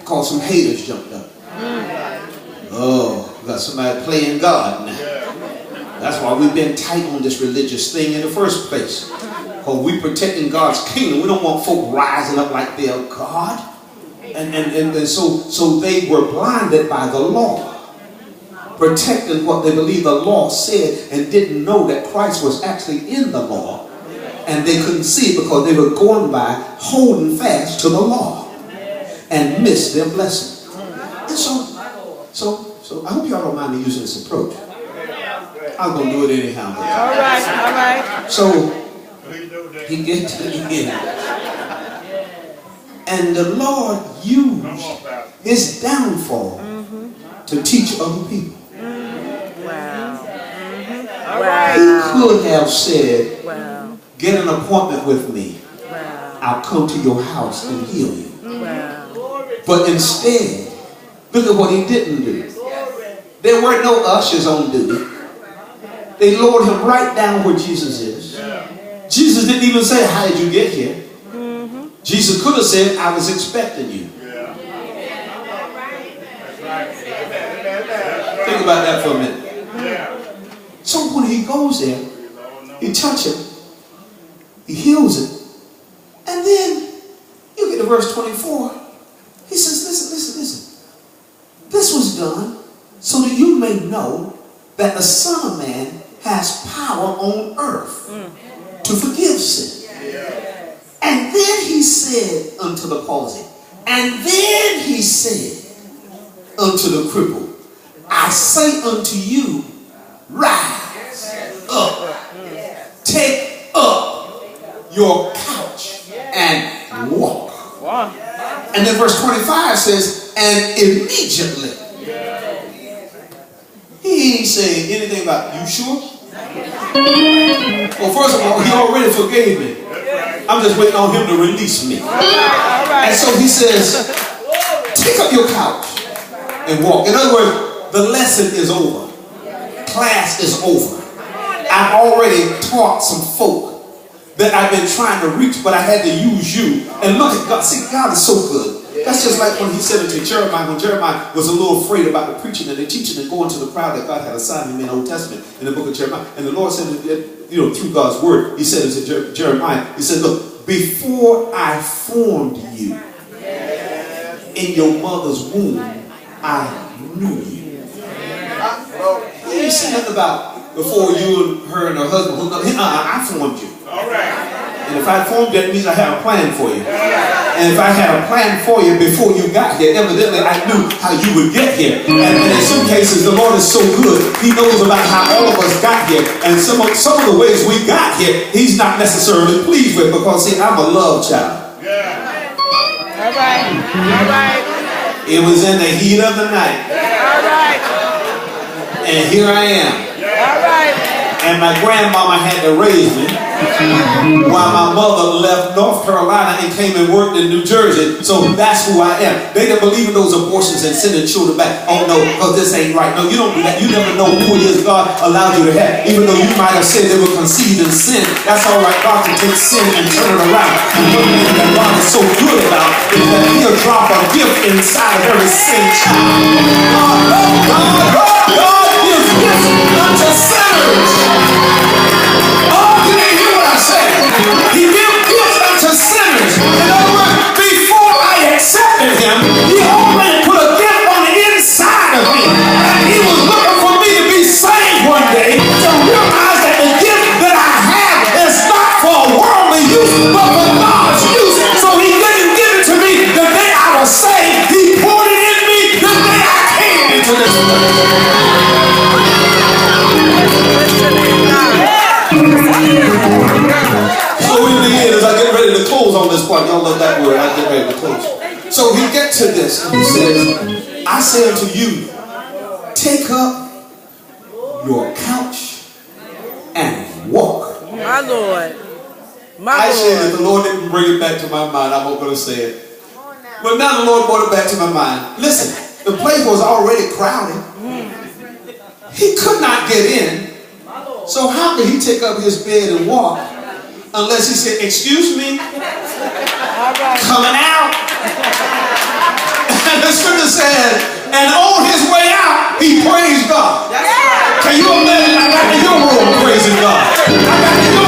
because some haters jumped up. Oh, we got somebody playing God now. That's why we've been tight on this religious thing in the first place. Because we're protecting God's kingdom. We don't want folk rising up like they're God. And so they were blinded by the law, protecting what they believed the law said, and didn't know that Christ was actually in the law. And they couldn't see it because they were going by holding fast to the law and missed their blessing. And so I hope y'all don't mind me using this approach. I'm going to do it anyhow. All right. So he gets to the end. And the Lord used his downfall to teach other people. Wow. He could have said, get an appointment with me. I'll come to your house and heal you. But instead, look at what he didn't do. There weren't no ushers on duty. They lowered him right down where Jesus is. Jesus didn't even say, how did you get here? Jesus could have said, I was expecting you. Think about that for a minute. So when he goes there, he touches it, he heals it, and then you get to verse 24. He says, listen. This was done so that you may know that the Son of Man has power on earth to forgive sin. And then he said unto the palsy, and then he said unto the cripple, I say unto you, rise up, take up your couch and walk. And then verse 25 says, and immediately. He ain't saying anything about, you sure? Well, first of all, he already forgave me. I'm just waiting on him to release me. And so he says, take up your couch and walk. In other words, the lesson is over. Class is over. I've already taught some folk that I've been trying to reach, but I had to use you. And look at God. See, God is so good. That's just like when he said it to Jeremiah, when Jeremiah was a little afraid about the preaching and the teaching and going to the crowd that God had assigned him in the Old Testament, in the book of Jeremiah. And the Lord said, through God's word, he said to Jeremiah, he said, look, before I formed you in your mother's womb, I knew you. He ain't saying nothing about before you and her and her husband hooked up. I formed you. And if I formed you, that means I had a plan for you. And if I had a plan for you before you got here, evidently I knew how you would get here. And in some cases, the Lord is so good, he knows about how all of us got here. And some of the ways we got here, he's not necessarily pleased with, because, see, I'm a love child. All right. It was in the heat of the night. All right. And here I am. All right. And my grandmama had to raise me while my mother left North Carolina and came and worked in New Jersey. So that's who I am. They didn't believe in those abortions and sending children back. Oh no, because this ain't right. No, you don't do that. You never know who it is God allowed you to have. Even though you might have said they were conceived in sin, that's all right. God can take sin and turn it around. And one thing that God is so good about is that he'll drop a gift inside of every sin child. God gives gifts unto sinners. He gives gifts unto sinners. In other words, before I accepted him, he already put a gift on the inside of me. And he was looking for me to be saved one day, to realize that the gift that I have is not for worldly use, but for God's use. So he didn't give it to me the day I was saved. He poured it in me the day I came into this world. So in the end, as I get ready to close on this part, y'all love that word, I get ready to close. So he gets to this and he says, I say unto you, take up your couch and walk. My Lord. I said that the Lord didn't bring it back to my mind. I'm not going to say it. But now the Lord brought it back to my mind. Listen, the place was already crowded. He could not get in. So how did he take up his bed and walk? Unless he said, excuse me, coming out. In scripture says, and on his way out, he praised God. Can you imagine? I got in your room praising God. I got in your